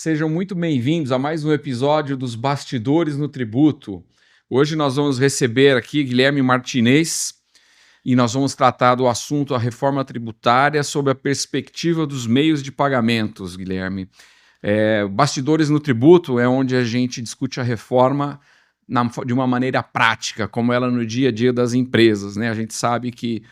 Sejam muito bem-vindos a mais um episódio dos Bastidores no Tributo. Hoje nós vamos receber aqui Guilherme Martinez e nós vamos tratar do assunto a reforma tributária sob a perspectiva dos meios de pagamentos, Guilherme. Bastidores no Tributo é onde a gente discute a reforma de uma maneira prática, como ela no dia a dia das empresas, né? A gente sabe que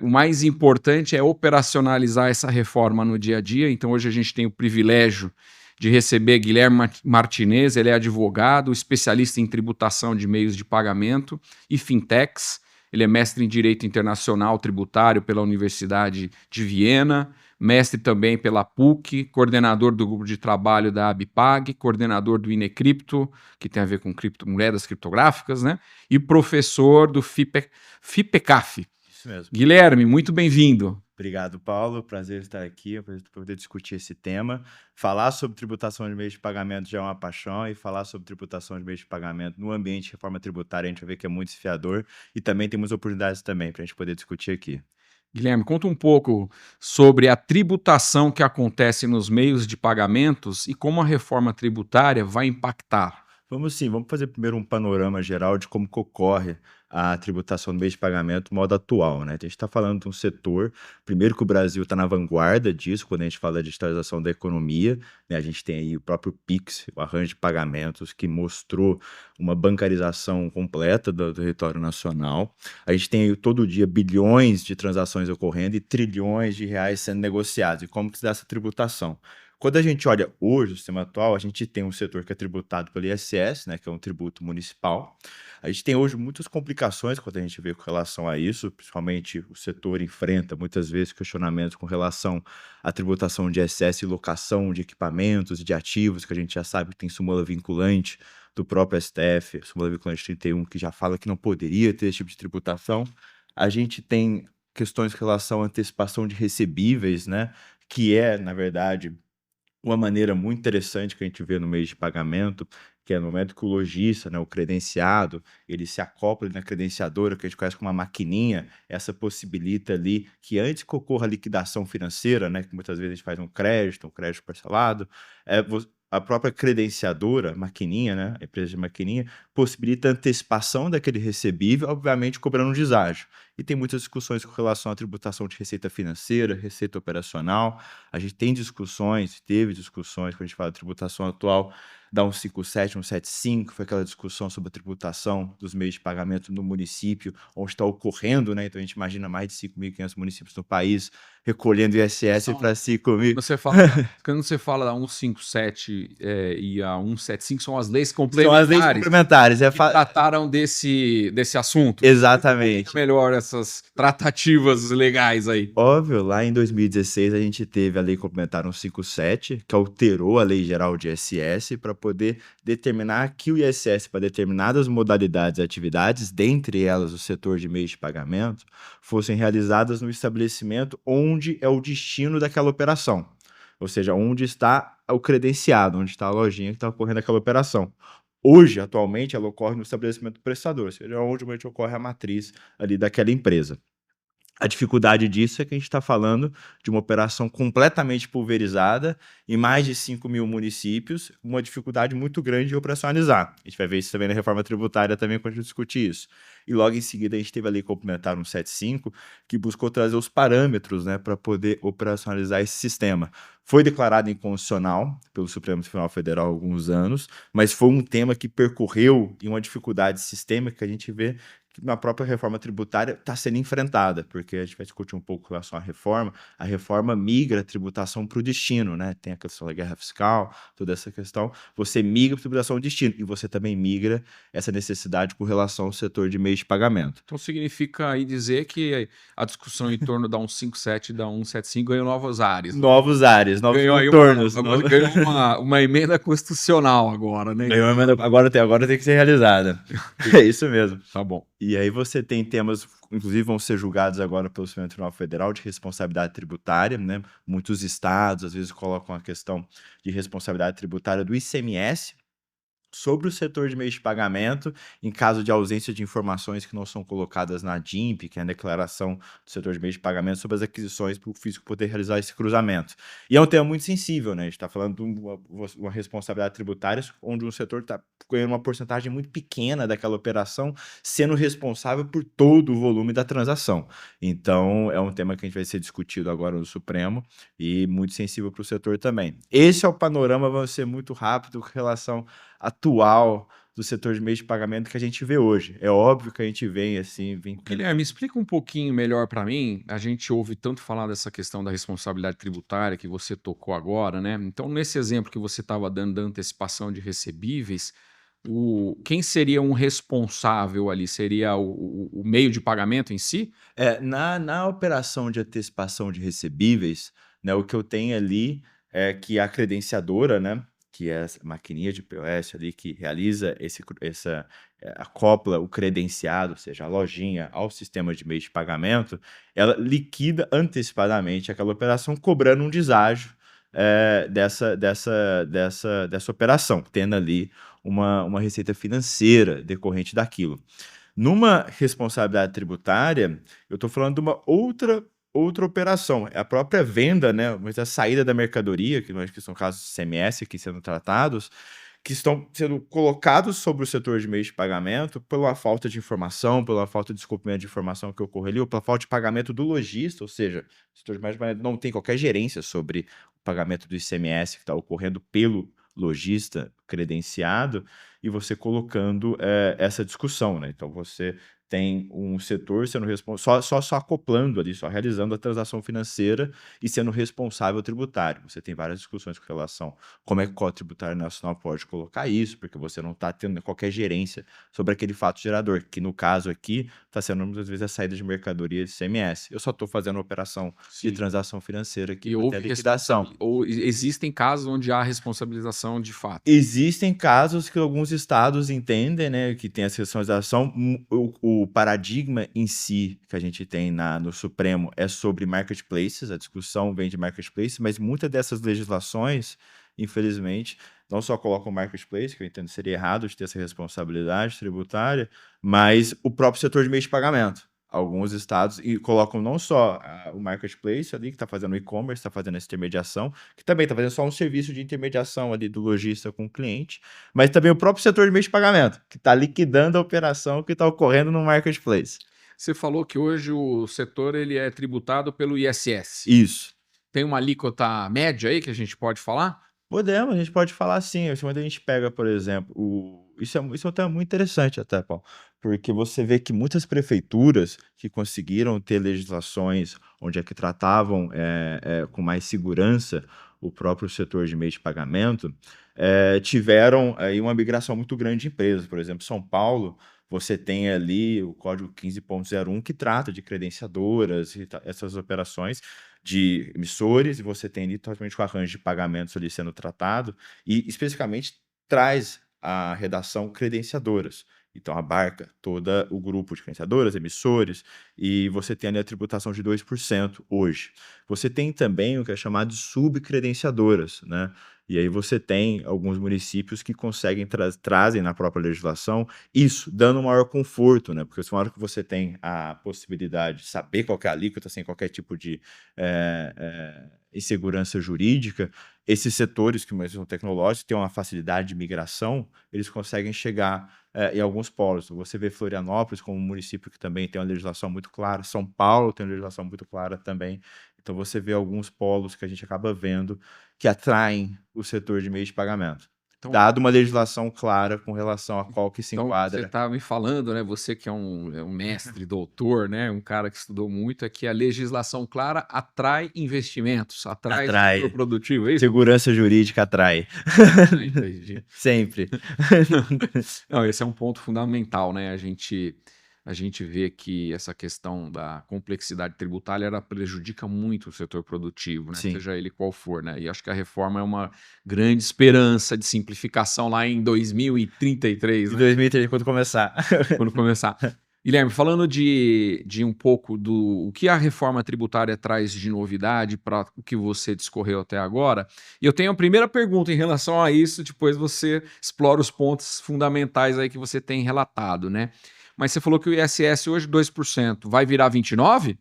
o mais importante é operacionalizar essa reforma no dia a dia. Então, hoje a gente tem o privilégio de receber Guilherme Martinez. Ele é advogado, especialista em tributação de meios de pagamento e fintechs. Ele é mestre em Direito Internacional Tributário pela Universidade de Viena, mestre também pela PUC, coordenador do grupo de trabalho da Abipag, coordenador do Inecripto, que tem a ver com moedas criptográficas, né? E professor do FIPECAF. Isso mesmo. Guilherme, muito bem-vindo. Obrigado, Paulo. Prazer estar aqui para poder discutir esse tema. Falar sobre tributação de meios de pagamento já é uma paixão, e falar sobre tributação de meios de pagamento no ambiente de reforma tributária a gente vai ver que é muito desafiador, e também temos oportunidades também para a gente poder discutir aqui. Guilherme, conta um pouco sobre a tributação que acontece nos meios de pagamentos e como a reforma tributária vai impactar. Vamos fazer primeiro um panorama geral de como que ocorre a tributação do meio de pagamento no modo atual, né? A gente está falando de um setor, primeiro que o Brasil está na vanguarda disso, quando a gente fala de digitalização da economia, né? A gente tem aí o próprio Pix, o arranjo de pagamentos, que mostrou uma bancarização completa do território nacional. A gente tem aí todo dia bilhões de transações ocorrendo e trilhões de reais sendo negociados. E como que se dá essa tributação? Quando a gente olha hoje o sistema atual, a gente tem um setor que é tributado pelo ISS, né, que é um tributo municipal. A gente tem hoje muitas complicações quando a gente vê com relação a isso, principalmente o setor enfrenta muitas vezes questionamentos com relação à tributação de ISS e locação de equipamentos e de ativos, que a gente já sabe que tem súmula vinculante do próprio STF, súmula vinculante 31, que já fala que não poderia ter esse tipo de tributação. A gente tem questões com relação à antecipação de recebíveis, né, que é, na verdade, uma maneira muito interessante que a gente vê no meio de pagamento, que é no momento que o lojista, né, o credenciado, ele se acopla na credenciadora, que a gente conhece como uma maquininha, essa possibilita ali que antes que ocorra a liquidação financeira, né, que muitas vezes a gente faz um crédito parcelado, a própria credenciadora, maquininha, né, a empresa de maquininha, possibilita a antecipação daquele recebível, obviamente cobrando um deságio. E tem muitas discussões com relação à tributação de receita financeira, receita operacional. A gente teve discussões, quando a gente fala de tributação atual, da 157, 175, foi aquela discussão sobre a tributação dos meios de pagamento no município, onde está ocorrendo, né? Então a gente imagina mais de 5.500 municípios no país recolhendo ISS para 5.000. Quando você fala da 157 e a 175, são as leis São complementares. as leis complementares. Que trataram desse assunto. Exatamente. Melhor essas tratativas legais aí. Óbvio, lá em 2016 a gente teve a Lei Complementar 157, que alterou a Lei Geral de ISS para poder determinar que o ISS para determinadas modalidades e atividades, dentre elas o setor de meios de pagamento, fossem realizadas no estabelecimento onde é o destino daquela operação. Ou seja, onde está o credenciado, onde está a lojinha que está ocorrendo aquela operação. Hoje, atualmente, ela ocorre no estabelecimento do prestador, ou seja, onde ocorre a matriz ali daquela empresa. A dificuldade disso é que a gente está falando de uma operação completamente pulverizada em mais de 5.000 municípios, uma dificuldade muito grande de operacionalizar. A gente vai ver isso também na reforma tributária também quando a gente discutir isso. E logo em seguida a gente teve a Lei Complementar 175, que buscou trazer os parâmetros, né, para poder operacionalizar esse sistema. Foi declarado inconstitucional pelo Supremo Tribunal Federal há alguns anos, mas foi um tema que percorreu em uma dificuldade sistêmica que a gente vê que na própria reforma tributária está sendo enfrentada, porque a gente vai discutir um pouco com relação à a reforma migra a tributação para o destino, né? Tem a questão da guerra fiscal, toda essa questão, você migra para a tributação do destino, e você também migra essa necessidade com relação ao setor de meios de pagamento. Então significa aí dizer que a discussão em torno da 157 e da 175 ganhou novos ares. Novos ares, novos contornos. Ganhou uma emenda constitucional agora, né? Ganhou uma emenda, agora tem que ser realizada. É isso mesmo. Tá bom. E aí você tem temas, inclusive vão ser julgados agora pelo Supremo Tribunal Federal de responsabilidade tributária, né? Muitos estados às vezes colocam a questão de responsabilidade tributária do ICMS sobre o setor de meios de pagamento, em caso de ausência de informações que não são colocadas na DIMP, que é a declaração do setor de meios de pagamento, sobre as aquisições para o físico poder realizar esse cruzamento. E é um tema muito sensível, né? A gente está falando de uma responsabilidade tributária onde um setor está ganhando uma porcentagem muito pequena daquela operação, sendo responsável por todo o volume da transação. Então, é um tema que a gente vai ser discutido agora no Supremo e muito sensível para o setor também. Esse é o panorama, vai ser muito rápido com relação atual do setor de meios de pagamento que a gente vê hoje. É óbvio que a gente vem assim... Guilherme, explica um pouquinho melhor para mim. A gente ouve tanto falar dessa questão da responsabilidade tributária que você tocou agora, né? Então, nesse exemplo que você estava dando da antecipação de recebíveis, quem seria um responsável ali? Seria o meio de pagamento em si? Na operação de antecipação de recebíveis, né, o que eu tenho ali é que a credenciadora, né, que é essa maquininha de POS ali que realiza acopla o credenciado, ou seja, a lojinha ao sistema de meio de pagamento, ela liquida antecipadamente aquela operação, cobrando um deságio dessa operação, tendo ali uma receita financeira decorrente daquilo. Numa responsabilidade tributária, eu estou falando de uma outra operação. É a própria venda, né? Mas a saída da mercadoria, que nós que são casos de CMS aqui sendo tratados, que estão sendo colocados sobre o setor de meios de pagamento pela falta de informação, pela falta de descumprimento de informação que ocorre ali, ou pela falta de pagamento do lojista, ou seja, o setor de meios de pagamento não tem qualquer gerência sobre o pagamento do ICMS que está ocorrendo pelo lojista credenciado, e você colocando essa discussão, né? Então você tem um setor sendo responsável, só acoplando ali, só realizando a transação financeira e sendo responsável tributário. Você tem várias discussões com relação a como é que o Código Tributário Nacional pode colocar isso, porque você não está tendo qualquer gerência sobre aquele fato gerador, que no caso aqui está sendo muitas vezes a saída de mercadoria de CMS. Eu só estou fazendo uma operação de transação financeira aqui para ter a liquidação. Ou existem casos onde há responsabilização de fato? Existem casos que alguns estados entendem, né, que tem essa responsabilização. O paradigma em si que a gente tem no Supremo é sobre marketplaces, a discussão vem de marketplaces, mas muitas dessas legislações, infelizmente, não só colocam o marketplace, que eu entendo seria errado de ter essa responsabilidade tributária, mas o próprio setor de meio de pagamento. Alguns estados colocam não só o marketplace ali, que está fazendo e-commerce, está fazendo essa intermediação, que também está fazendo só um serviço de intermediação ali do lojista com o cliente, mas também o próprio setor de meio de pagamento, que está liquidando a operação que está ocorrendo no marketplace. Você falou que hoje o setor ele é tributado pelo ISS. Isso. Tem uma alíquota média aí que a gente pode falar? A gente pode falar sim. Quando a gente pega, por exemplo, isso é um tema muito interessante até, Paulo, porque você vê que muitas prefeituras que conseguiram ter legislações onde é que tratavam com mais segurança o próprio setor de meio de pagamento, tiveram aí uma migração muito grande de empresas. Por exemplo, São Paulo, você tem ali o Código 15.01 que trata de credenciadoras e essas operações de emissores, e você tem ali totalmente o arranjo de pagamentos ali sendo tratado, e especificamente traz a redação credenciadoras. Então abarca todo o grupo de credenciadoras, emissores, e você tem ali a tributação de 2% hoje. Você tem também o que é chamado de subcredenciadoras, né? E aí você tem alguns municípios que conseguem trazem na própria legislação isso, dando um maior conforto, né? Porque na hora que você tem a possibilidade de saber qual que é a alíquota sem qualquer tipo de insegurança jurídica, esses setores que são tecnológicos têm uma facilidade de migração, eles conseguem chegar em alguns polos. Você vê Florianópolis como um município que também tem uma legislação muito clara, São Paulo tem uma legislação muito clara também. Então você vê alguns polos que a gente acaba vendo que atraem o setor de meio de pagamento. Então, dado uma legislação clara com relação a qual que se enquadra. Você está me falando, né? Você que é um mestre, doutor, né? Um cara que estudou muito, é que a legislação clara atrai investimentos, atrai setor produtivo, é isso? Segurança jurídica atrai. Entendi. Sempre. Não, esse é um ponto fundamental, né? A gente vê que essa questão da complexidade tributária ela prejudica muito o setor produtivo, né? Seja ele qual for, né? E acho que a reforma é uma grande esperança de simplificação lá em 2033, né? Em 2033, quando começar. Quando começar. Guilherme, falando de um pouco do o que a reforma tributária traz de novidade para o que você discorreu até agora, e eu tenho a primeira pergunta em relação a isso, depois você explora os pontos fundamentais aí que você tem relatado, né? Mas você falou que o ISS hoje 2% vai virar 29%?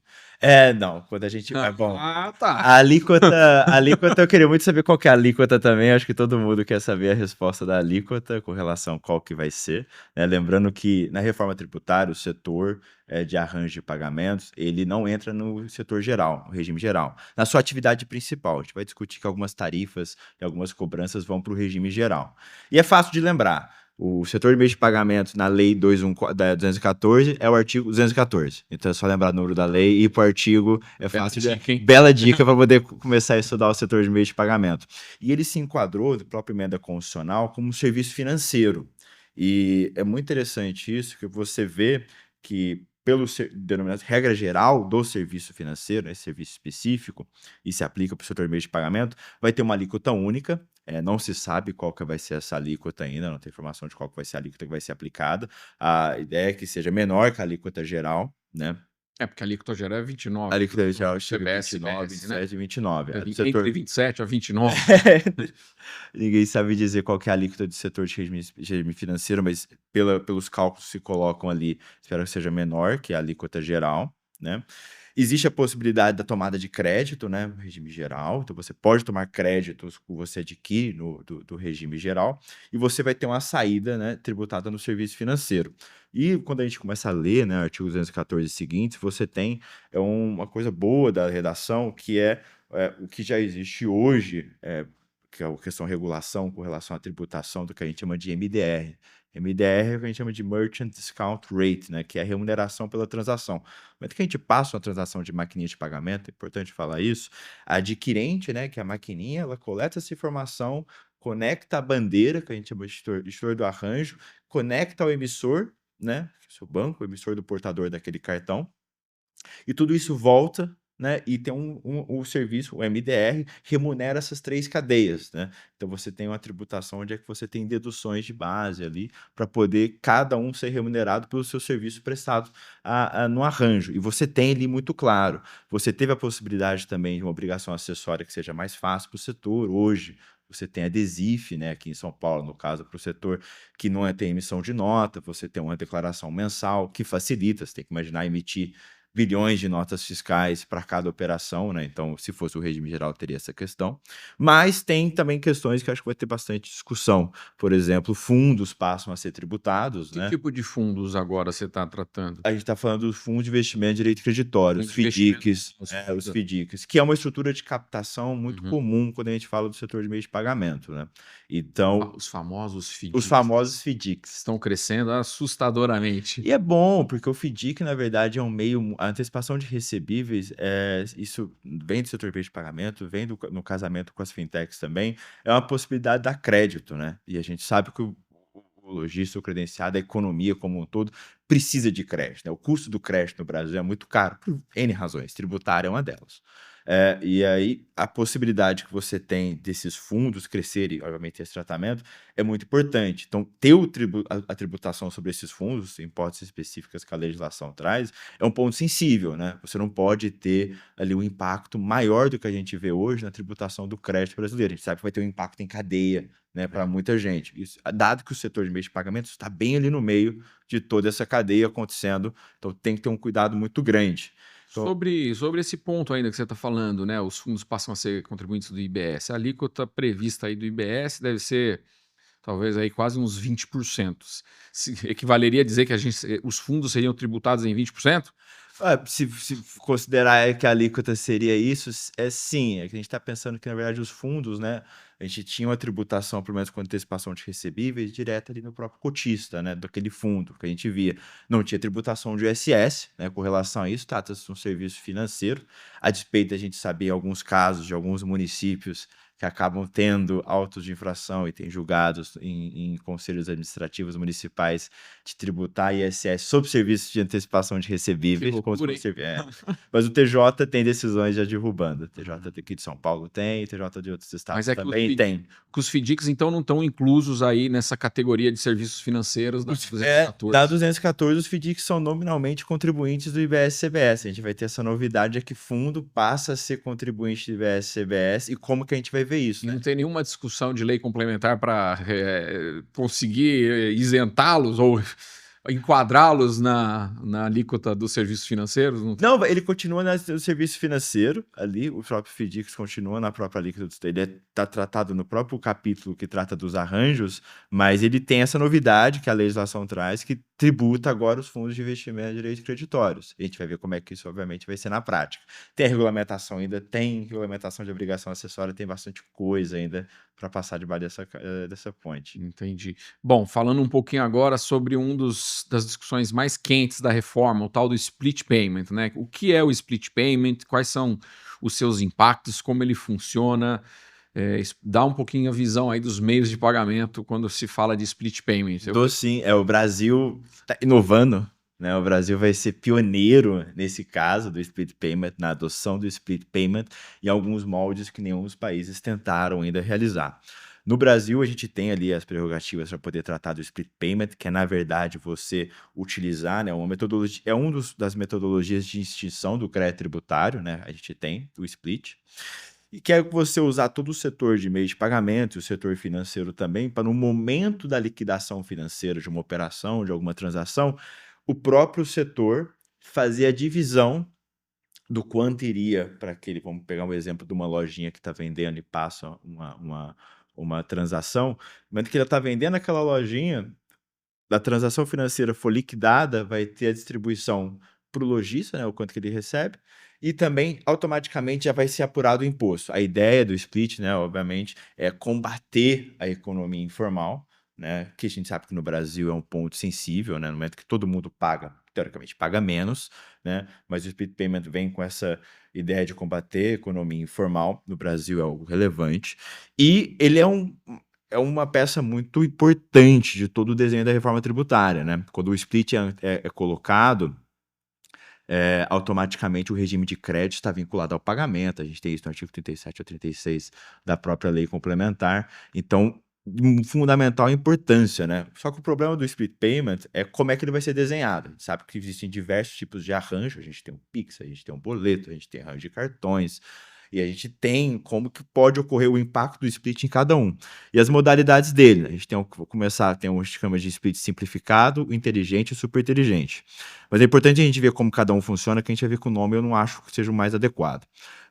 Não, quando a gente. É bom. Ah, tá. A alíquota, eu queria muito saber qual que é a alíquota também. Acho que todo mundo quer saber a resposta da alíquota com relação a qual que vai ser, né? Lembrando que na reforma tributária, o setor de arranjo de pagamentos, ele não entra no setor geral, no regime geral. Na sua atividade principal, a gente vai discutir que algumas tarifas e algumas cobranças vão para o regime geral. E é fácil de lembrar. O setor de meios de pagamento na Lei 214 é o artigo 214. Então é só lembrar o número da lei e ir para o artigo. É fácil de. Dica, hein? Bela dica para poder começar a estudar o setor de meios de pagamento. E ele se enquadrou, da própria emenda constitucional, como um serviço financeiro. E é muito interessante isso, que você vê que, pelo denominado regra geral do serviço financeiro, esse serviço específico, e se aplica para o setor de meios de pagamento, vai ter uma alíquota única. Não se sabe qual que vai ser essa alíquota ainda, não tem informação de qual que vai ser a alíquota que vai ser aplicada. A ideia é que seja menor que a alíquota geral, né? Porque a alíquota geral é 29%. A alíquota geral chega a CBS, 29, CBS, né? 27 e 29. É A do entre setor... 27 a 29. Ninguém sabe dizer qual que é a alíquota do setor de regime financeiro, mas pelos cálculos que se colocam ali, espero que seja menor que a alíquota geral, né? Existe a possibilidade da tomada de crédito, né, no regime geral. Então, você pode tomar créditos que você adquire do regime geral e você vai ter uma saída, né, tributada no serviço financeiro. E quando a gente começa a ler, né, artigo 214 e seguintes, você tem uma coisa boa da redação, que é o que já existe hoje, que é a questão de regulação com relação à tributação do que a gente chama de MDR. MDR é o que a gente chama de Merchant Discount Rate, né, que é a remuneração pela transação. No momento que a gente passa uma transação de maquininha de pagamento, é importante falar isso, a adquirente, né, que é a maquininha, ela coleta essa informação, conecta a bandeira, que a gente chama de gestor do arranjo, conecta ao emissor, né, que é o seu banco, o emissor do portador daquele cartão, e tudo isso volta, né? E tem o serviço, o MDR, remunera essas três cadeias, né? Então você tem uma tributação onde é que você tem deduções de base ali para poder cada um ser remunerado pelo seu serviço prestado no arranjo. E você tem ali muito claro. Você teve a possibilidade também de uma obrigação acessória que seja mais fácil para o setor. Hoje, você tem a DESIF, né, aqui em São Paulo, no caso, para o setor que não tem emissão de nota, você tem uma declaração mensal que facilita, você tem que imaginar emitir bilhões de notas fiscais para cada operação, né? Então, se fosse o regime geral, teria essa questão. Mas tem também questões que acho que vai ter bastante discussão. Por exemplo, fundos passam a ser tributados, Que né? tipo de fundos agora você está tratando? A gente está falando dos fundos de investimento em direito creditório, os Fundo de investimento, FDICs, os FDICs, que é uma estrutura de captação muito Uhum. comum quando a gente fala do setor de meio de pagamento, né? Então, Os famosos os FDICs famosos FDICs. estão crescendo assustadoramente. E é bom, porque o FDIC, na verdade, é um meio. A antecipação de recebíveis, isso vem do setor de pagamento, vem no casamento com as fintechs também, é uma possibilidade de dar crédito, né? E a gente sabe que o lojista, o credenciado, a economia como um todo, precisa de crédito, né? O custo do crédito no Brasil é muito caro, por N razões, tributária é uma delas. E aí, a possibilidade que você tem desses fundos crescerem, obviamente, esse tratamento, é muito importante. Então, ter a tributação sobre esses fundos, em hipóteses específicas que a legislação traz, é um ponto sensível, né? Você não pode ter ali um impacto maior do que a gente vê hoje na tributação do crédito brasileiro. A gente sabe que vai ter um impacto em cadeia, né, para muita gente. Isso, dado que o setor de meios de pagamento está bem ali no meio de toda essa cadeia acontecendo, então tem que ter um cuidado muito grande. Então, Sobre esse ponto ainda que você está falando, né? Os fundos passam a ser contribuintes do IBS. A alíquota prevista aí do IBS deve ser talvez aí quase uns 20%. Equivaleria a dizer que os fundos seriam tributados em 20%? se considerar que a alíquota seria isso, sim. É que a gente está pensando que, na verdade, os fundos, né? A gente tinha uma tributação, pelo menos com antecipação de recebíveis, direta ali no próprio cotista, né? Daquele fundo que a gente via. Não tinha tributação de ISS, né? Com relação a isso, trata-se de um serviço financeiro. A despeito da gente saber alguns casos de alguns municípios que acabam tendo autos de infração e têm julgados em conselhos administrativos municipais de tributar ISS sobre serviços de antecipação de Que recebíveis. Como se loucura, hein? fosse, mas o TJ tem decisões já derrubando. O TJ aqui de São Paulo tem, o TJ de outros Mas estados é que também tem. os FDICs, então, não estão inclusos aí nessa categoria de serviços financeiros da Da 214. 214, os FDICs são nominalmente contribuintes do IBS-CBS. A gente vai ter essa novidade é que fundo passa a ser contribuinte do IBS-CBS e como que a gente vai ver isso, E né? não tem nenhuma discussão de lei complementar para conseguir isentá-los ou enquadrá-los na alíquota dos serviços financeiros? Não tem. Não, ele continua no serviço financeiro ali, o próprio FDICS continua na própria alíquota, ele está tratado no próprio capítulo que trata dos arranjos, mas ele tem essa novidade que a legislação traz, que tributa agora os fundos de investimento de direitos creditórios. A gente vai ver como é que isso, obviamente, vai ser na prática. Tem a regulamentação ainda, tem regulamentação de obrigação acessória, tem bastante coisa ainda para passar debaixo dessa ponte. Entendi. Bom, falando um pouquinho agora sobre das discussões mais quentes da reforma, o tal do split payment, né? O que é o split payment? Quais são os seus impactos? Como ele funciona? Dá um pouquinho a visão aí dos meios de pagamento quando se fala de split payment. Sim, o Brasil está inovando, né? O Brasil vai ser pioneiro nesse caso do split payment, na adoção do split payment em alguns moldes que nenhum dos países tentaram ainda realizar. No Brasil, a gente tem ali as prerrogativas para poder tratar do split payment, que é, na verdade, você utilizar, né, uma metodologia, das metodologias de extinção do crédito tributário, né? A gente tem o split. E quer você usar todo o setor de meio de pagamento e o setor financeiro também, para no momento da liquidação financeira de uma operação, de alguma transação, o próprio setor fazer a divisão do quanto iria para aquele. Vamos pegar um exemplo de uma lojinha que está vendendo e passa uma transação. No momento que ele está vendendo aquela lojinha, da transação financeira for liquidada, vai ter a distribuição para o lojista, né, o quanto que ele recebe, e também automaticamente já vai ser apurado o imposto. A ideia do split, né, obviamente, é combater a economia informal, né, que a gente sabe que no Brasil é um ponto sensível, né, no momento que todo mundo paga, teoricamente paga menos, né, mas o split payment vem com essa ideia de combater a economia informal, no Brasil é algo relevante, e ele é uma peça muito importante de todo o desenho da reforma tributária, né? Quando o split é colocado, automaticamente o regime de crédito está vinculado ao pagamento. A gente tem isso no artigo 37 ou 36 da própria lei complementar. Então, fundamental importância, né? Só que o problema do split payment é como é que ele vai ser desenhado. A gente sabe que existem diversos tipos de arranjo. A gente tem um Pix, a gente tem um boleto, a gente tem arranjo de cartões. E a gente tem como que pode ocorrer o impacto do split em cada um. E as modalidades dele, né? A gente tem, vou começar, tem um esquema de split simplificado, inteligente e super inteligente. Mas é importante a gente ver como cada um funciona, que a gente vai ver que o nome eu não acho que seja o mais adequado.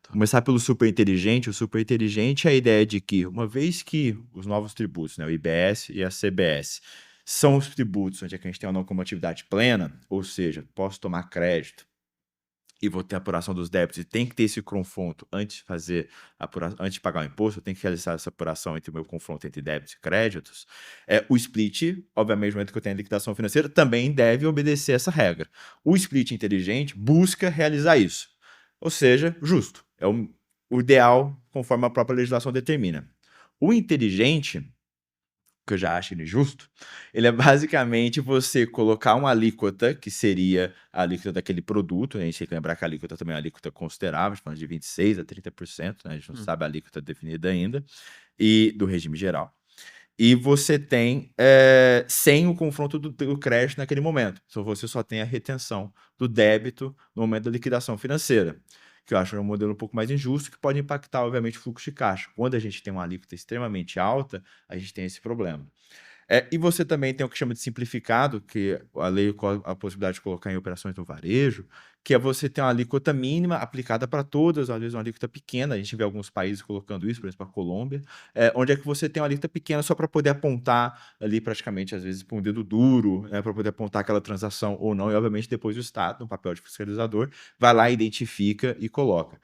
Começar pelo super inteligente. O super inteligente é a ideia de que, uma vez que os novos tributos, né, o IBS e a CBS, são os tributos onde é que a gente tem uma não cumulatividade plena, ou seja, posso tomar crédito e vou ter a apuração dos débitos, e tem que ter esse confronto antes de fazer antes de pagar o imposto, eu tenho que realizar essa apuração entre o meu confronto entre débitos e créditos. O split, obviamente, no momento que eu tenho a liquidação financeira, também deve obedecer essa regra. O split inteligente busca realizar isso. Ou seja, justo. É o ideal, conforme a própria legislação determina. O inteligente, que eu já acho ele justo, ele é basicamente você colocar uma alíquota, que seria a alíquota daquele produto, né? A gente tem que lembrar que a alíquota também é uma alíquota considerável, falando de 26% a 30%, né? A gente não sabe a alíquota definida ainda, e do regime geral. E você tem sem o confronto do crédito naquele momento. Então você só tem a retenção do débito no momento da liquidação financeira, que eu acho um modelo um pouco mais injusto, que pode impactar, obviamente, o fluxo de caixa. Quando a gente tem uma alíquota extremamente alta, a gente tem esse problema. E você também tem o que chama de simplificado, que a lei com a possibilidade de colocar em operações no varejo, que é você ter uma alíquota mínima aplicada para todas, às vezes uma alíquota pequena. A gente vê alguns países colocando isso, por exemplo, a Colômbia, onde é que você tem uma alíquota pequena só para poder apontar ali praticamente, às vezes, com um dedo duro, né, para poder apontar aquela transação ou não, e obviamente depois o Estado, no papel de fiscalizador, vai lá, identifica e coloca.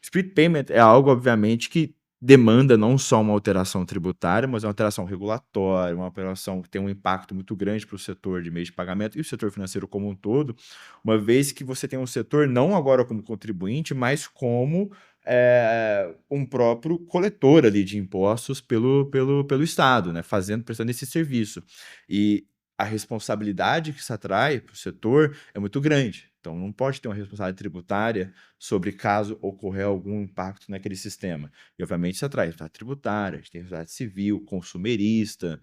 Split payment é algo, obviamente, que demanda não só uma alteração tributária, mas uma alteração regulatória, uma alteração que tem um impacto muito grande para o setor de meios de pagamento e o setor financeiro como um todo, uma vez que você tem um setor não agora como contribuinte, mas como um próprio coletor ali de impostos pelo Estado, né? Prestando esse serviço. E a responsabilidade que isso atrai para o setor é muito grande. Então, não pode ter uma responsabilidade tributária sobre caso ocorrer algum impacto naquele sistema. E, obviamente, isso atrai responsabilidade tributária, a gente tem responsabilidade civil, consumerista,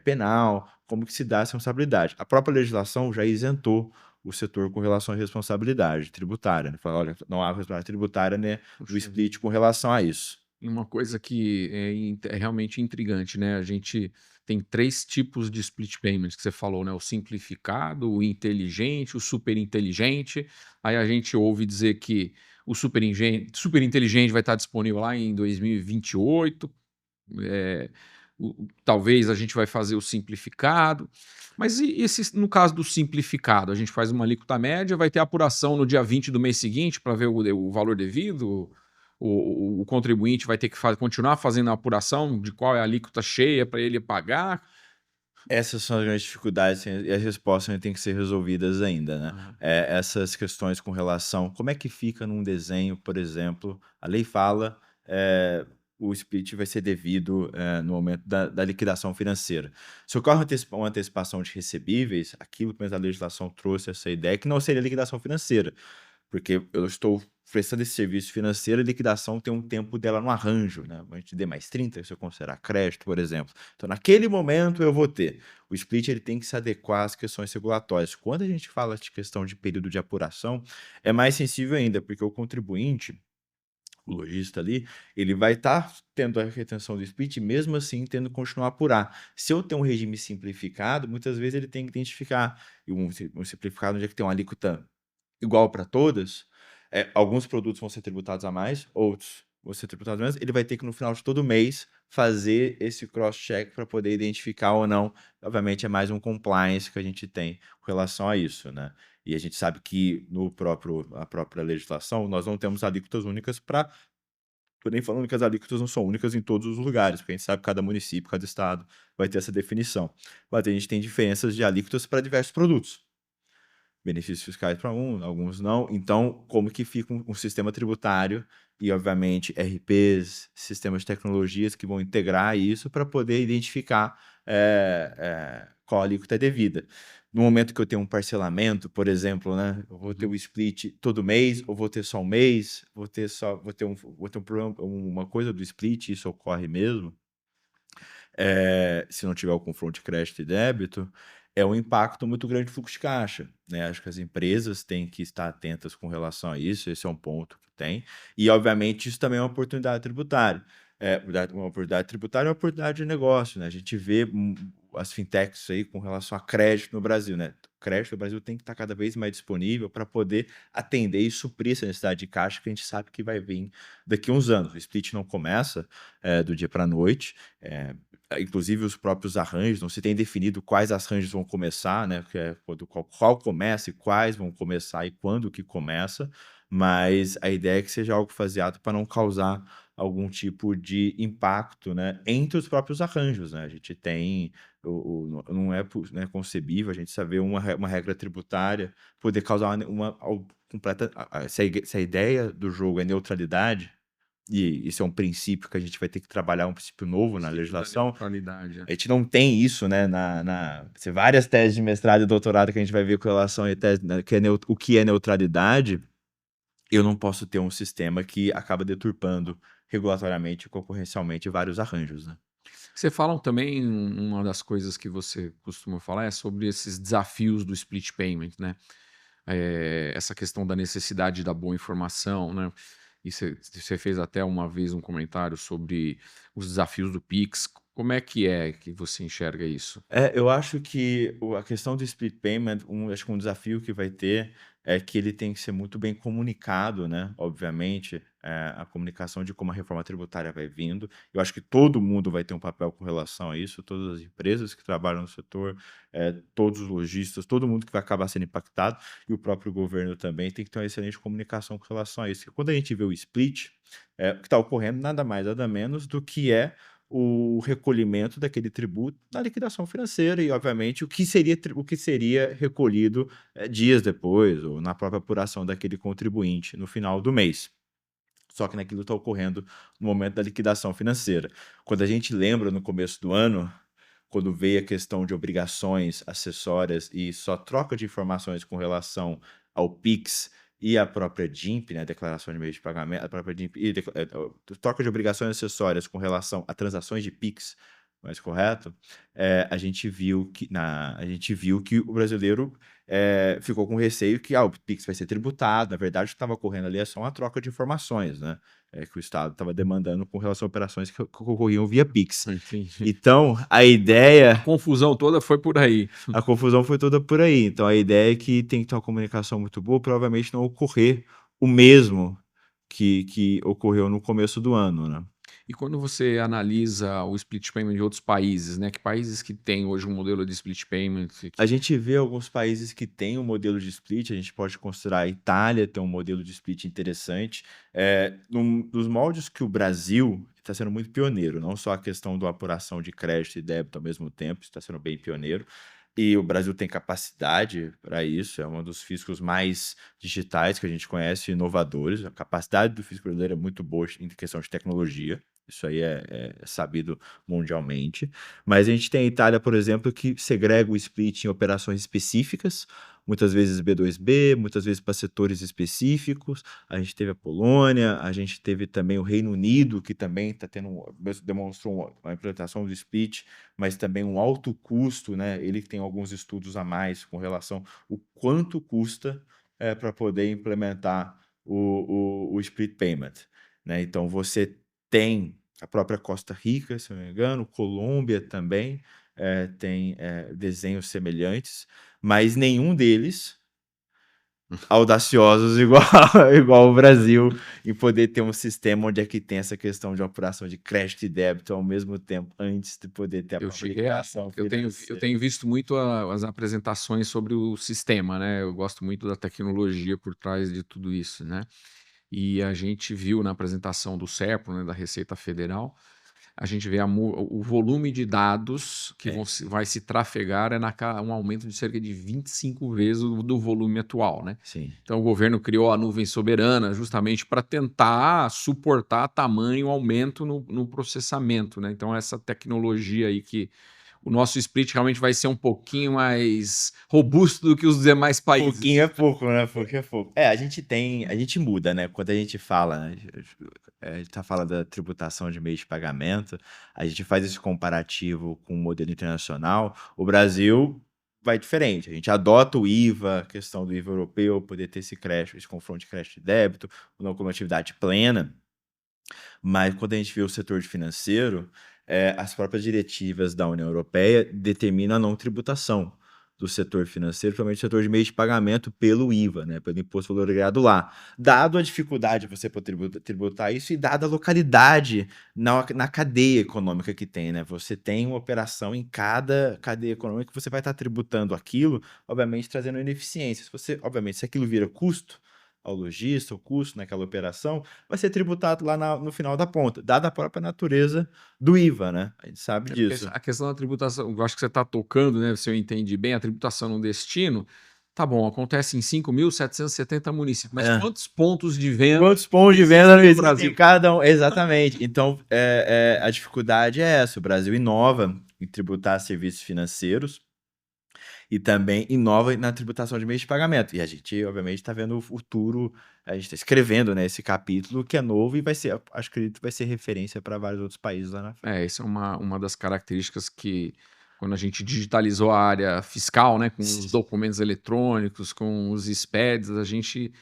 penal, como que se dá essa responsabilidade. A própria legislação já isentou o setor com relação à responsabilidade tributária, né? Fala, olha, não há responsabilidade tributária, né, do Puxa vida. split com relação a isso. Uma coisa que é realmente intrigante, né? A gente tem três tipos de split payments que você falou, né? O simplificado, o inteligente, o super inteligente. Aí a gente ouve dizer que o super inteligente vai estar disponível lá em 2028. É, talvez a gente vai fazer o simplificado. Mas e esse, no caso do simplificado, a gente faz uma alíquota média, vai ter apuração no dia 20 do mês seguinte para ver o valor devido? O contribuinte vai ter que continuar fazendo a apuração de qual é a alíquota cheia para ele pagar? Essas são as grandes dificuldades e as respostas ainda têm que ser resolvidas ainda, né? Ah, Essas questões com relação, como é que fica num desenho, por exemplo, a lei fala, é, o split vai ser devido no momento da liquidação financeira. Se ocorre uma antecipação de recebíveis, aquilo que a legislação trouxe essa ideia que não seria liquidação financeira, porque eu estou prestando esse serviço financeiro, a liquidação tem um tempo dela no arranjo, né? A gente dê mais 30, se eu considerar crédito, por exemplo. Então, naquele momento eu vou ter. O split ele tem que se adequar às questões regulatórias. Quando a gente fala de questão de período de apuração, é mais sensível ainda, porque o contribuinte, o lojista ali, ele vai estar tendo a retenção do split, mesmo assim tendo que continuar a apurar. Se eu tenho um regime simplificado, muitas vezes ele tem que identificar um simplificado onde é que tem uma alíquota igual para todas, alguns produtos vão ser tributados a mais, outros vão ser tributados a menos. Ele vai ter que, no final de todo mês, fazer esse cross-check para poder identificar ou não. Obviamente, é mais um compliance que a gente tem com relação a isso, né? E a gente sabe que a própria legislação, nós não temos alíquotas únicas para. Tô nem falando que as alíquotas não são únicas em todos os lugares, porque a gente sabe que cada município, cada estado vai ter essa definição. Mas a gente tem diferenças de alíquotas para diversos produtos, benefícios fiscais para alguns não. Então, como que fica um sistema tributário e, obviamente, RPs, sistemas de tecnologias que vão integrar isso para poder identificar qual alíquota é devida. No momento que eu tenho um parcelamento, por exemplo, né, eu vou ter o split todo mês, ou vou ter só um mês, vou ter um problema, uma coisa do split, isso ocorre mesmo, se não tiver o confronto de crédito e débito, é um impacto muito grande do fluxo de caixa, né? Acho que as empresas têm que estar atentas com relação a isso, esse é um ponto que tem. E, obviamente, isso também é uma oportunidade tributária. Uma oportunidade tributária é uma oportunidade de negócio, né? A gente vê as fintechs aí com relação a crédito no Brasil, né? O crédito no Brasil tem que estar cada vez mais disponível para poder atender e suprir essa necessidade de caixa que a gente sabe que vai vir daqui a uns anos. O split não começa do dia para a noite, inclusive os próprios arranjos, não se tem definido quais arranjos vão começar, né? Que é qual começa e quais vão começar e quando que começa, mas a ideia é que seja algo faseado para não causar algum tipo de impacto, né, entre os próprios arranjos, né? A gente tem não é, né, concebível a gente saber uma regra tributária poder causar completa. Se a ideia do jogo é neutralidade, e isso é um princípio que a gente vai ter que trabalhar, um princípio novo na princípio da legislação. neutralidade. A gente não tem isso, né? Várias teses de mestrado e doutorado que a gente vai ver com relação a tese, né, o que é neutralidade. Eu não posso ter um sistema que acaba deturpando regulatoriamente e concorrencialmente vários arranjos, né? Você fala também, uma das coisas que você costuma falar é sobre esses desafios do split payment, né? Essa questão da necessidade da boa informação, né? E você fez até uma vez um comentário sobre os desafios do Pix. Como é que você enxerga isso? Eu acho que a questão do split payment, acho que um desafio que vai ter é que ele tem que ser muito bem comunicado, né? Obviamente, a comunicação de como a reforma tributária vai vindo. Eu acho que todo mundo vai ter um papel com relação a isso, todas as empresas que trabalham no setor, todos os lojistas, todo mundo que vai acabar sendo impactado, e o próprio governo também tem que ter uma excelente comunicação com relação a isso. Porque quando a gente vê o split, o que está ocorrendo nada mais, nada menos do que o recolhimento daquele tributo na liquidação financeira e, obviamente, o que seria recolhido dias depois ou na própria apuração daquele contribuinte no final do mês. só que naquilo está ocorrendo no momento da liquidação financeira. Quando a gente lembra no começo do ano, quando veio a questão de obrigações acessórias e só troca de informações com relação ao Pix e à própria DIMP, né, a declaração de meio de pagamento, a própria DIMP e troca de obrigações acessórias com relação a transações de Pix, mais correto, a gente viu que o brasileiro ficou com receio que o Pix vai ser tributado. Na verdade, o que estava ocorrendo ali é só uma troca de informações, né? Que o Estado estava demandando com relação a operações que ocorriam via Pix. Entendi. Então, a A ideia, confusão toda foi por aí. a confusão foi toda por aí. Então, a ideia é que tem que ter uma comunicação muito boa, provavelmente não ocorrer o mesmo que ocorreu no começo do ano, né? E quando você analisa o split payment de outros países, né? Que países que têm hoje um modelo de split payment? A gente vê alguns países que têm um modelo de split, a gente pode considerar a Itália ter um modelo de split interessante. Nos moldes que o Brasil está sendo muito pioneiro, não só a questão da apuração de crédito e débito ao mesmo tempo, está sendo bem pioneiro. E o Brasil tem capacidade para isso, é um dos fiscos mais digitais que a gente conhece, inovadores. A capacidade do fisco brasileiro é muito boa em questão de tecnologia, isso aí é sabido mundialmente. Mas a gente tem a Itália, por exemplo, que segrega o split em operações específicas, muitas vezes B2B, muitas vezes para setores específicos. A gente teve a Polônia, a gente teve também o Reino Unido, que também está demonstrou uma implementação do split, mas também um alto custo, né? Ele tem alguns estudos a mais com relação ao quanto custa para poder implementar o split payment, né? Então você tem a própria Costa Rica, se não me engano, Colômbia também tem desenhos semelhantes, mas nenhum deles audaciosos igual o Brasil, em poder ter um sistema onde é que tem essa questão de operação de crédito e débito ao mesmo tempo, antes de poder ter a Eu própria cheguei a, liquidação eu financeira. tenho visto muito as apresentações sobre o sistema, né? Eu gosto muito da tecnologia por trás de tudo isso, né? E a gente viu na apresentação do SERPRO, né, da Receita Federal, a gente vê o volume de dados que vai se trafegar um aumento de cerca de 25 vezes do volume atual, né? Sim. Então o governo criou a nuvem soberana justamente para tentar suportar tamanho aumento no processamento, né? Então essa tecnologia aí que o nosso split realmente vai ser um pouquinho mais robusto do que os demais países. Pouquinho é pouco, né? Pouquinho é pouco. A gente muda, né? Quando a gente fala, né? A gente tá falando da tributação de meio de pagamento, a gente faz esse comparativo com o modelo internacional, o Brasil vai diferente. A gente adota o IVA, a questão do IVA europeu, poder ter esse crédito, esse confronto de crédito e débito, não com atividade plena. Mas quando a gente vê o setor de financeiro, as próprias diretivas da União Europeia determinam a não tributação do setor financeiro, principalmente o setor de meio de pagamento pelo IVA, né, pelo Imposto de Valor Agregado lá. Dado a dificuldade de você poder tributar isso e dada a localidade na cadeia econômica que tem, né? Você tem uma operação em cada cadeia econômica que você vai estar tributando aquilo, obviamente trazendo ineficiências. Obviamente, se aquilo vira custo ao lojista, o custo naquela operação, vai ser tributado lá no final da ponta, dada a própria natureza do IVA, né? A gente sabe disso. A questão da tributação, eu acho que você está tocando, né? Se eu entendi bem, a tributação no destino, tá bom, acontece em 5.770 municípios, mas quantos pontos de venda? Quantos pontos de venda no Brasil? Em cada um? Exatamente. Então, a dificuldade é essa. O Brasil inova em tributar serviços financeiros e também inova na tributação de meios de pagamento. E a gente, obviamente, está vendo o futuro, a gente está escrevendo, né, esse capítulo que é novo e vai ser, acho que vai ser referência para vários outros países lá na frente. Essa é uma das características que, quando a gente digitalizou a área fiscal, né, com os documentos eletrônicos, com os SPEDs, a gente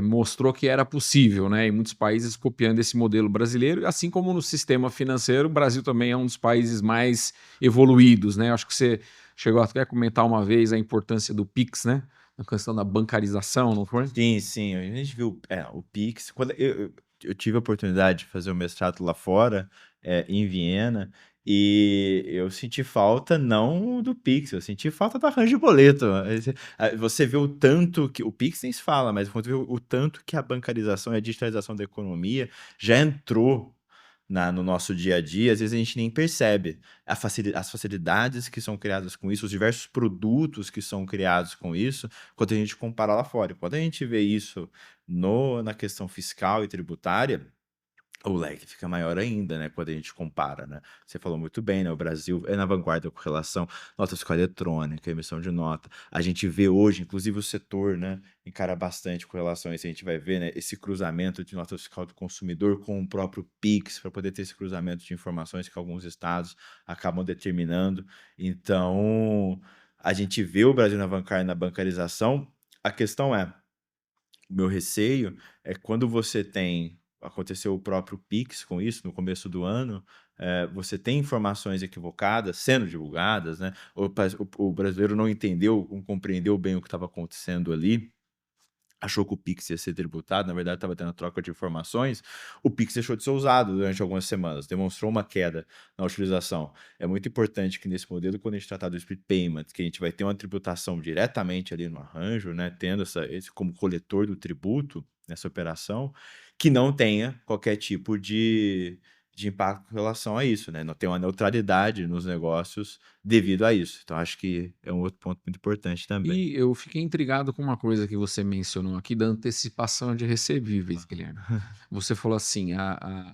mostrou que era possível, né, e muitos países copiando esse modelo brasileiro, assim como no sistema financeiro, o Brasil também é um dos países mais evoluídos, né, acho que você chegou até a comentar uma vez a importância do Pix, né, na questão da bancarização, não foi? Sim, a gente viu o Pix, quando eu tive a oportunidade de fazer o mestrado lá fora, em Viena, e eu senti falta não do Pix, eu senti falta do arranjo de boleto. Você vê o tanto que o Pix nem se fala, mas você vê o tanto que a bancarização e a digitalização da economia já entrou no nosso dia a dia, às vezes a gente nem percebe as facilidades que são criadas com isso, os diversos produtos que são criados com isso, quando a gente compara lá fora. Quando a gente vê isso na questão fiscal e tributária, o leque fica maior ainda, né, quando a gente compara, né? Você falou muito bem, né? O Brasil é na vanguarda com relação à nota fiscal eletrônica, emissão de nota. A gente vê hoje, inclusive o setor, né, encara bastante com relação a isso. A gente vai ver, né, esse cruzamento de nota fiscal do consumidor com o próprio Pix, para poder ter esse cruzamento de informações que alguns estados acabam determinando. Então, a gente vê o Brasil na vanguarda na bancarização. A questão é, o meu receio é quando você tem. Aconteceu o próprio Pix com isso no começo do ano. Você tem informações equivocadas sendo divulgadas, né? O brasileiro não entendeu, não compreendeu bem o que estava acontecendo ali, achou que o Pix ia ser tributado, na verdade estava tendo troca de informações, o Pix deixou de ser usado durante algumas semanas, demonstrou uma queda na utilização. É muito importante que nesse modelo, quando a gente tratar do split payment, que a gente vai ter uma tributação diretamente ali no arranjo, né, tendo esse como coletor do tributo nessa operação, que não tenha qualquer tipo de impacto em relação a isso, né? Não tem uma neutralidade nos negócios devido a isso. Então, acho que é um outro ponto muito importante também. E eu fiquei intrigado com uma coisa que você mencionou aqui da antecipação de recebíveis, Guilherme. Você falou assim,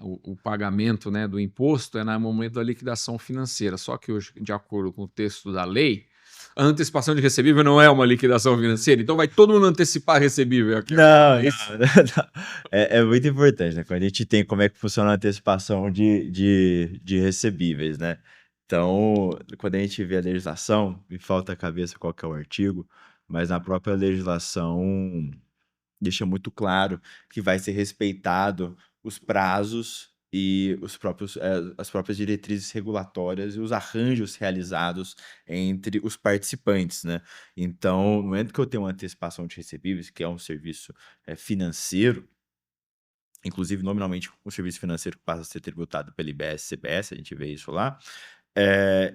o pagamento, né, do imposto é no momento da liquidação financeira. Só que hoje, de acordo com o texto da lei, a antecipação de recebível não é uma liquidação financeira. Então vai todo mundo antecipar recebível aqui agora, Não, é não, isso? não. É muito importante, né? Quando a gente tem como é que funciona a antecipação de recebíveis, né? Então, quando a gente vê a legislação, me falta a cabeça qual que é o artigo, mas na própria legislação deixa muito claro que vai ser respeitado os prazos e as próprias diretrizes regulatórias e os arranjos realizados entre os participantes, né? Então, no momento que eu tenho uma antecipação de recebíveis, que é um serviço financeiro, inclusive nominalmente um serviço financeiro que passa a ser tributado pela IBS, CBS, a gente vê isso lá,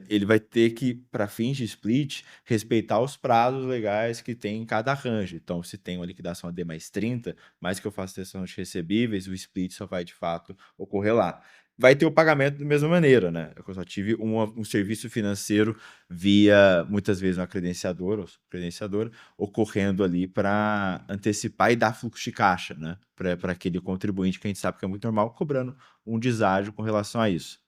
ele vai ter que, para fins de split, respeitar os prazos legais que tem em cada arranjo. Então, se tem uma liquidação AD mais 30, mais que eu faça extensão de recebíveis, o split só vai, de fato, ocorrer lá. Vai ter o pagamento da mesma maneira, né? Eu só tive um serviço financeiro via, muitas vezes, uma credenciadora, ou credenciadora, ocorrendo ali para antecipar e dar fluxo de caixa, né? Para aquele contribuinte que a gente sabe que é muito normal, cobrando um deságio com relação a isso.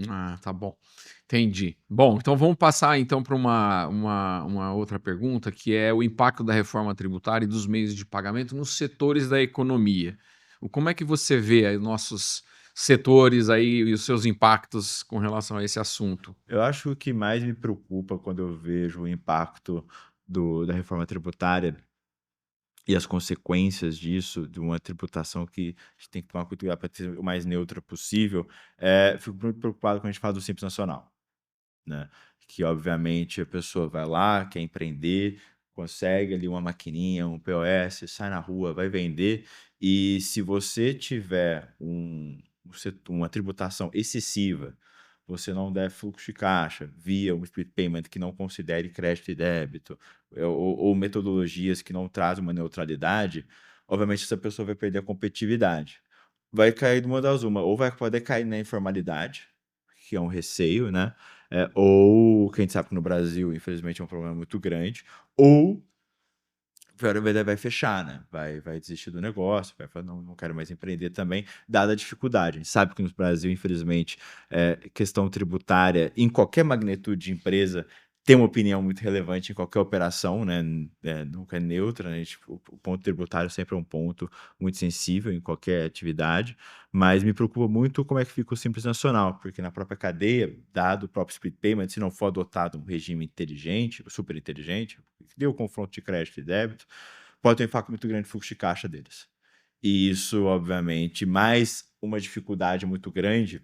Ah, tá bom. Entendi. Bom, então vamos passar então para uma outra pergunta, que é o impacto da reforma tributária e dos meios de pagamento nos setores da economia. Como é que você vê aí nossos setores aí e os seus impactos com relação a esse assunto? Eu acho que o que mais me preocupa quando eu vejo o impacto da reforma tributária e as consequências disso, de uma tributação que a gente tem que tomar cuidado para ser o mais neutra possível, fico muito preocupado quando a gente fala do Simples Nacional, né? Que obviamente a pessoa vai lá, quer empreender, consegue ali uma maquininha, um POS, sai na rua, vai vender, e se você tiver uma tributação excessiva, você não der fluxo de caixa via um split payment que não considere crédito e débito, ou metodologias que não trazem uma neutralidade, obviamente essa pessoa vai perder a competitividade. Vai cair de uma das uma, ou vai poder cair na informalidade, que é um receio, né? Ou, que a gente sabe que no Brasil, infelizmente, é um problema muito grande, ou vai fechar, né? Vai desistir do negócio, vai falar, não quero mais empreender também, dada a dificuldade. A gente sabe que no Brasil, infelizmente, questão tributária, em qualquer magnitude de empresa, tem uma opinião muito relevante em qualquer operação, né? Nunca é neutra, né? O ponto tributário sempre é um ponto muito sensível em qualquer atividade, mas me preocupa muito como é que fica o Simples Nacional, porque na própria cadeia, dado o próprio split payment, se não for adotado um regime inteligente, super inteligente, que dê o confronto de crédito e débito, pode ter um impacto muito grande no fluxo de caixa deles. E isso, obviamente, mais uma dificuldade muito grande,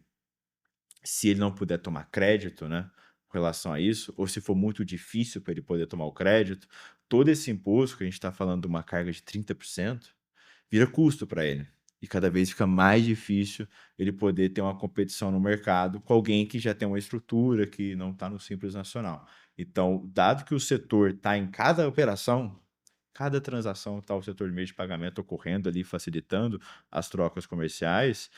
se ele não puder tomar crédito, né, com relação a isso, ou se for muito difícil para ele poder tomar o crédito, todo esse imposto, que a gente está falando de uma carga de 30%, vira custo para ele. E cada vez fica mais difícil ele poder ter uma competição no mercado com alguém que já tem uma estrutura, que não está no Simples Nacional. Então, dado que o setor está em cada operação, cada transação está o setor de meio de pagamento ocorrendo ali, facilitando as trocas comerciais.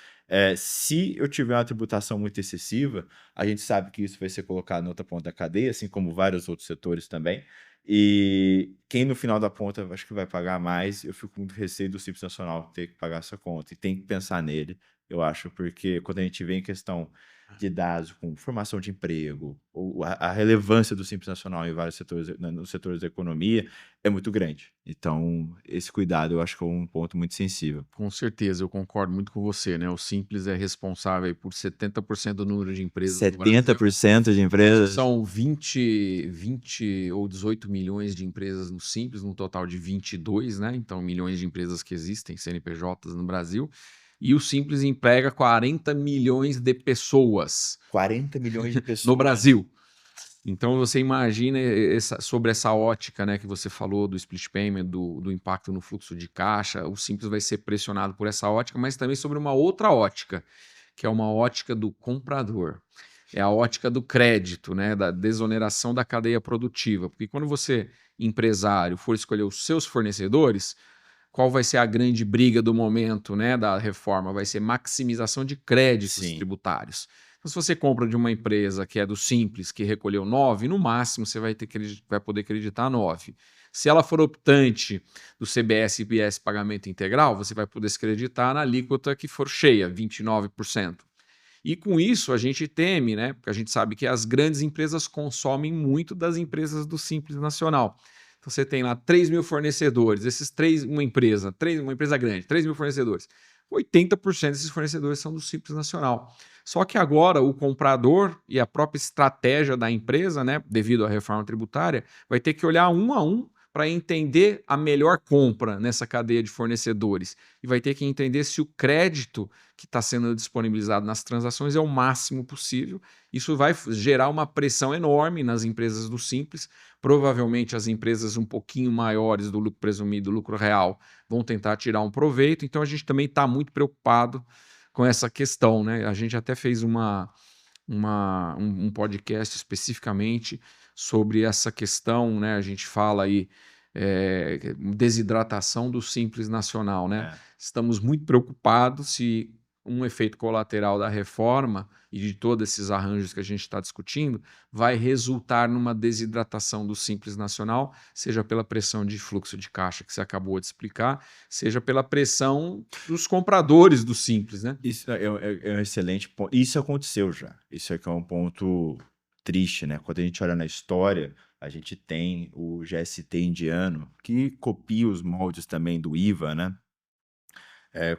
Se eu tiver uma tributação muito excessiva, a gente sabe que isso vai ser colocado na outra ponta da cadeia, assim como vários outros setores também. E quem no final da ponta acho que vai pagar mais, eu fico com muito receio do Simples Nacional ter que pagar essa conta. E tem que pensar nele, eu acho, porque quando a gente vê em questão de dados com formação de emprego, ou a relevância do Simples Nacional em vários setores, nos setores da economia, é muito grande. Então, esse cuidado eu acho que é um ponto muito sensível. Com certeza, eu concordo muito com você, né? O Simples é responsável aí por 70% do número de empresas no Brasil. 70% de Acho que empresas. são 20 ou 18 milhões de empresas no Simples, num total de 22, né? Então, milhões de empresas que existem, CNPJs no Brasil. E o Simples emprega 40 milhões de pessoas 40 milhões de pessoas. no Brasil. Então você imagina sobre essa ótica, né, que você falou do split payment, do impacto no fluxo de caixa, o Simples vai ser pressionado por essa ótica, mas também sobre uma outra ótica, que é uma ótica do comprador. É a ótica do crédito, né, da desoneração da cadeia produtiva. Porque quando você, empresário, for escolher os seus fornecedores, qual vai ser a grande briga do momento, né, da reforma? Vai ser maximização de créditos Sim. tributários. Então, se você compra de uma empresa que é do Simples, que recolheu 9, no máximo você vai poder creditar 9. Se ela for optante do CBS e IBS pagamento integral, você vai poder se creditar na alíquota que for cheia, 29%. E com isso a gente teme, né? Porque a gente sabe que as grandes empresas consomem muito das empresas do Simples Nacional. Então você tem lá 3 mil fornecedores, uma empresa grande, 3 mil fornecedores. 80% desses fornecedores são do Simples Nacional. Só que agora o comprador e a própria estratégia da empresa, né, devido à reforma tributária, vai ter que olhar um a um para entender a melhor compra nessa cadeia de fornecedores. E vai ter que entender se o crédito que está sendo disponibilizado nas transações é o máximo possível. Isso vai gerar uma pressão enorme nas empresas do Simples. Provavelmente as empresas um pouquinho maiores do lucro presumido, do lucro real, vão tentar tirar um proveito. Então a gente também está muito preocupado com essa questão, né? A gente até fez um podcast especificamente sobre essa questão, né? A gente fala aí desidratação do Simples Nacional, né? Estamos muito preocupados se um efeito colateral da reforma e de todos esses arranjos que a gente está discutindo vai resultar numa desidratação do Simples Nacional, seja pela pressão de fluxo de caixa que você acabou de explicar, seja pela pressão dos compradores do Simples, né? Isso é um excelente ponto. Isso aconteceu já. Isso aqui é um ponto triste, né? Quando a gente olha na história, a gente tem o GST indiano, que copia os moldes também do IVA, né?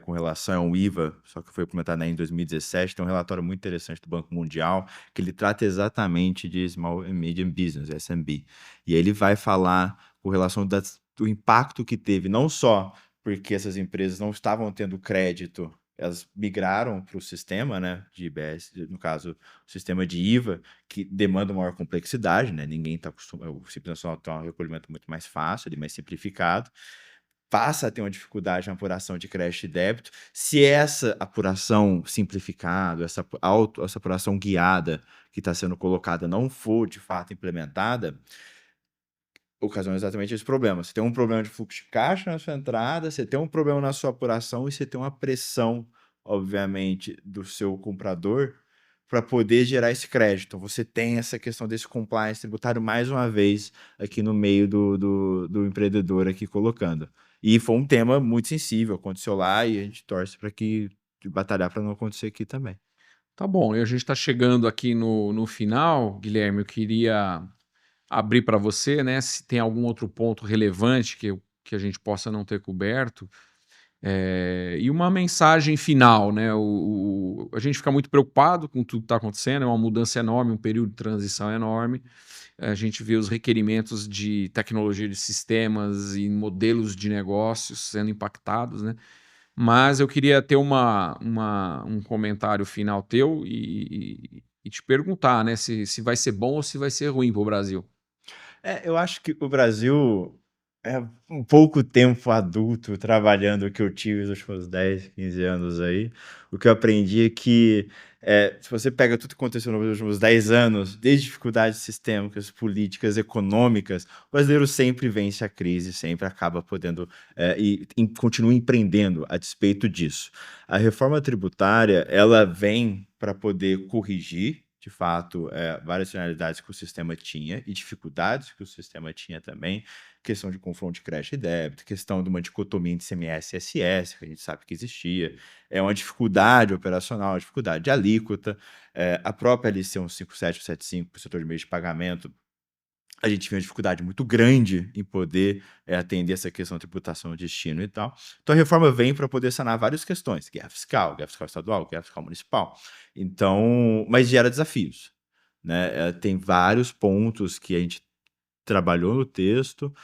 Com relação ao IVA, só que foi implementado em 2017, tem um relatório muito interessante do Banco Mundial, que ele trata exatamente de Small and Medium Business, SMB. E aí ele vai falar com relação do impacto que teve, não só porque essas empresas não estavam tendo crédito, elas migraram para o sistema, né, de IBS, no caso, o sistema de IVA, que demanda maior complexidade, né, ninguém está acostumado, o Simples Nacional tem um recolhimento muito mais fácil, mais simplificado, passa a ter uma dificuldade na apuração de crédito e débito. Se essa apuração simplificada, essa apuração guiada que está sendo colocada não for de fato implementada, ocasiona exatamente esse problema. Você tem um problema de fluxo de caixa na sua entrada, você tem um problema na sua apuração e você tem uma pressão, obviamente, do seu comprador para poder gerar esse crédito. Então, você tem essa questão desse compliance tributário mais uma vez aqui no meio do empreendedor aqui colocando. E foi um tema muito sensível, aconteceu lá e a gente torce para que batalhar para não acontecer aqui também. Tá bom, e a gente está chegando aqui no final, Guilherme. Eu queria abrir para você, né, se tem algum outro ponto relevante que a gente possa não ter coberto. E uma mensagem final, né? A gente fica muito preocupado com tudo que está acontecendo, é uma mudança enorme, um período de transição enorme. A gente vê os requerimentos de tecnologia de sistemas e modelos de negócios sendo impactados, né? Mas eu queria ter um comentário final teu e te perguntar, né, se vai ser bom ou se vai ser ruim para o Brasil. Eu acho que o Brasil é um pouco tempo adulto trabalhando o que eu tive nos últimos 10, 15 anos aí. O que eu aprendi é que Se você pega tudo que aconteceu nos últimos 10 anos, desde dificuldades sistêmicas, políticas, econômicas, o brasileiro sempre vence a crise, sempre acaba podendo continua empreendendo a despeito disso. A reforma tributária, ela vem para poder corrigir, de fato, várias finalidades que o sistema tinha e dificuldades que o sistema tinha também, questão de confronto de crédito e débito, questão de uma dicotomia entre CMS e SS, que a gente sabe que existia, uma dificuldade operacional, uma dificuldade de alíquota, a própria LC 15775 para o setor de meios de pagamento, a gente tinha uma dificuldade muito grande em poder atender essa questão de tributação, destino e tal. Então, a reforma vem para poder sanar várias questões, guerra fiscal estadual, guerra fiscal municipal. Então, mas gera desafios, né? Tem vários pontos que a gente trabalhou no texto,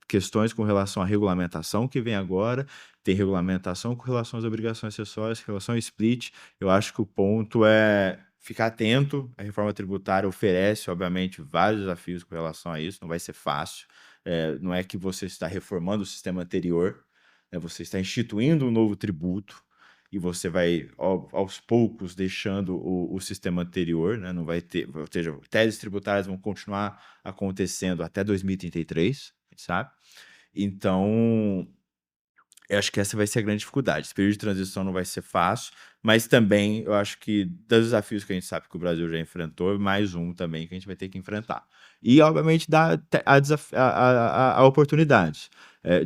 questões com relação à regulamentação que vem agora, tem regulamentação com relação às obrigações acessórias, com relação ao split. Eu acho que o ponto é ficar atento. A reforma tributária oferece, obviamente, vários desafios com relação a isso, não vai ser fácil. Não é que você está reformando o sistema anterior, né? Você está instituindo um novo tributo, e você vai, aos poucos, deixando o sistema anterior, né? Não vai ter, ou seja, teses tributárias vão continuar acontecendo até 2033, a gente sabe? Então, eu acho que essa vai ser a grande dificuldade. Esse período de transição não vai ser fácil, mas também eu acho que dos desafios que a gente sabe que o Brasil já enfrentou, mais um também que a gente vai ter que enfrentar. E, obviamente, dá a oportunidades.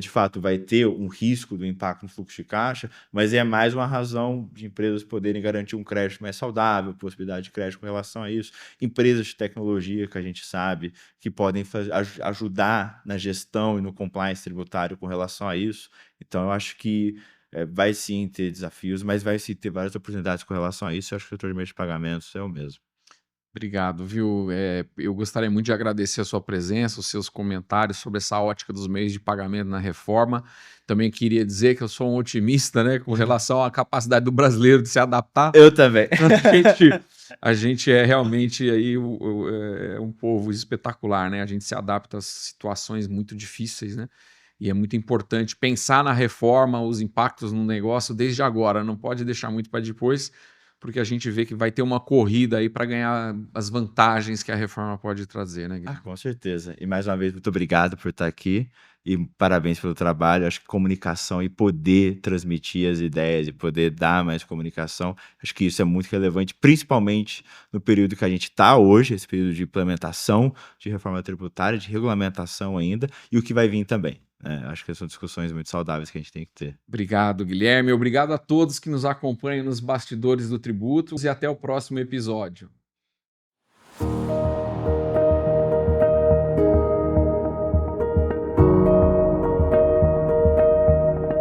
De fato, vai ter um risco do impacto no fluxo de caixa, mas é mais uma razão de empresas poderem garantir um crédito mais saudável, possibilidade de crédito com relação a isso. Empresas de tecnologia que a gente sabe que podem ajudar na gestão e no compliance tributário com relação a isso. Então, eu acho que vai sim ter desafios, mas vai sim ter várias oportunidades com relação a isso. Eu acho que o setor de meios de pagamentos é o mesmo. Obrigado, viu? Eu gostaria muito de agradecer a sua presença, os seus comentários sobre essa ótica dos meios de pagamento na reforma. Também queria dizer que eu sou um otimista, né, com relação à capacidade do brasileiro de se adaptar. Eu também. A gente é realmente aí um povo espetacular, né? A gente se adapta a situações muito difíceis, né? E é muito importante pensar na reforma, os impactos no negócio desde agora. Não pode deixar muito para depois, porque a gente vê que vai ter uma corrida aí para ganhar as vantagens que a reforma pode trazer, né, Guilherme? Com certeza. E mais uma vez, muito obrigado por estar aqui e parabéns pelo trabalho. Acho que comunicação e poder transmitir as ideias e poder dar mais comunicação, acho que isso é muito relevante, principalmente no período que a gente está hoje, esse período de implementação de reforma tributária, de regulamentação ainda, e o que vai vir também. Acho que são discussões muito saudáveis que a gente tem que ter. Obrigado, Guilherme. Obrigado a todos que nos acompanham nos bastidores do tributo e até o próximo episódio.